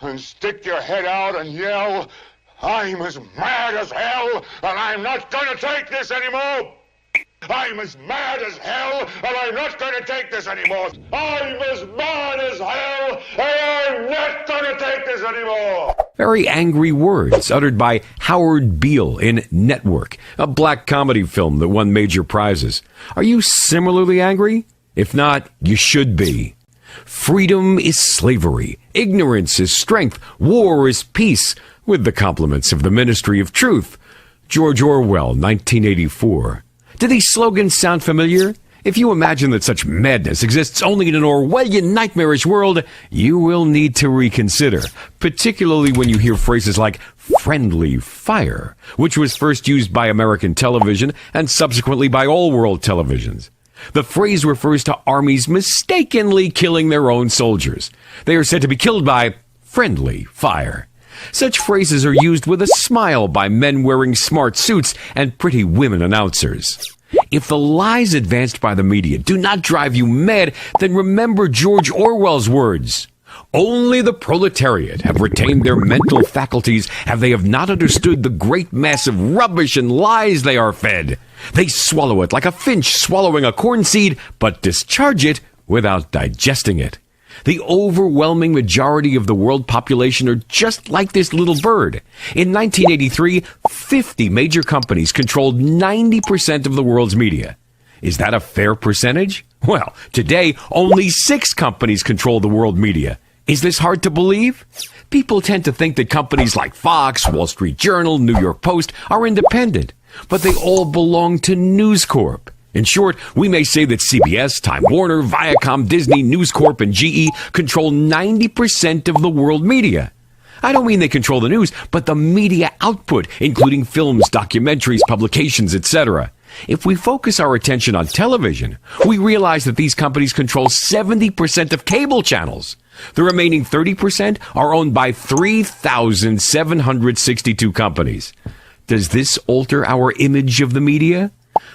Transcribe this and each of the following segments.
and stick your head out and yell, "I'm as mad as hell, and I'm not gonna take this anymore! I'm as mad as hell, and I'm not gonna take this anymore! I'm as mad as hell, and I'm not gonna take this anymore!" Very angry words uttered by Howard Beale in Network, a black comedy film that won major prizes. Are you similarly angry? If not, you should be. Freedom is slavery. Ignorance is strength. War is peace. With the compliments of the Ministry of Truth. George Orwell, 1984. Do these slogans sound familiar? If you imagine that such madness exists only in an Orwellian nightmarish world, you will need to reconsider, particularly when you hear phrases like friendly fire, which was first used by American television and subsequently by all world televisions. The phrase refers to armies mistakenly killing their own soldiers. They are said to be killed by friendly fire. Such phrases are used with a smile by men wearing smart suits and pretty women announcers. If the lies advanced by the media do not drive you mad, then remember George Orwell's words. Only the proletariat have retained their mental faculties, and they have not understood the great mass of rubbish and lies they are fed. They swallow it like a finch swallowing a corn seed, but discharge it without digesting it. The overwhelming majority of the world population are just like this little bird. In 1983, 50 major companies controlled 90% of the world's media. Is that a fair percentage? Well, today, only 6 companies control the world media. Is this hard to believe? People tend to think that companies like Fox, Wall Street Journal, New York Post are independent, but they all belong to News Corp. In short, we may say that CBS, Time Warner, Viacom, Disney, News Corp, and GE control 90% of the world media. I don't mean they control the news, but the media output, including films, documentaries, publications, etc. If we focus our attention on television, we realize that these companies control 70% of cable channels. The remaining 30% are owned by 3,762 companies. Does this alter our image of the media?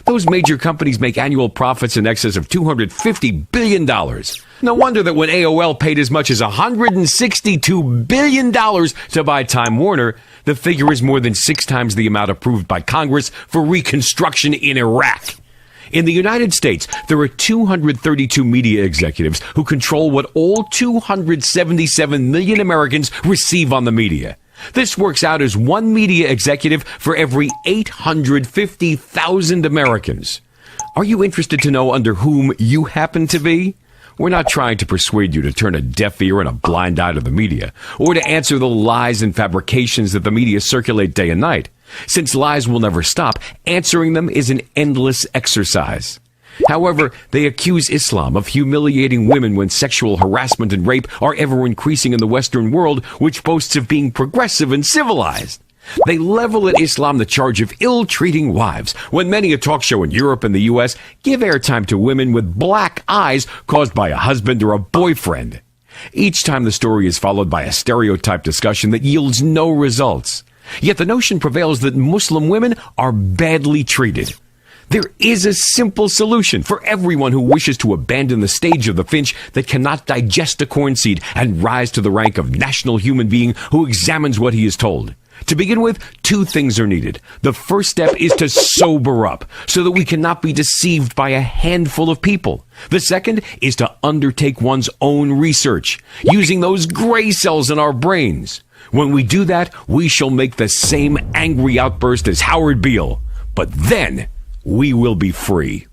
Those major companies make annual profits in excess of $250 billion. No wonder that when AOL paid as much as $162 billion to buy Time Warner, the figure is more than 6 times the amount approved by Congress for reconstruction in Iraq. In the United States, there are 232 media executives who control what all 277 million Americans receive on the media. This works out as 1 media executive for every 850,000 Americans. Are you interested to know under whom you happen to be? We're not trying to persuade you to turn a deaf ear and a blind eye to the media, or to answer the lies and fabrications that the media circulate day and night. Since lies will never stop, answering them is an endless exercise. However, they accuse Islam of humiliating women when sexual harassment and rape are ever increasing in the Western world, which boasts of being progressive and civilized. They level at Islam the charge of ill-treating wives, when many a talk show in Europe and the U.S. give airtime to women with black eyes caused by a husband or a boyfriend. Each time the story is followed by a stereotype discussion that yields no results. Yet the notion prevails that Muslim women are badly treated. There is a simple solution for everyone who wishes to abandon the stage of the finch that cannot digest a corn seed and rise to the rank of national human being who examines what he is told. To begin with, 2 things are needed. The first step is to sober up so that we cannot be deceived by a handful of people. The second is to undertake one's own research, using those gray cells in our brains. When we do that, we shall make the same angry outburst as Howard Beale. But then we will be free.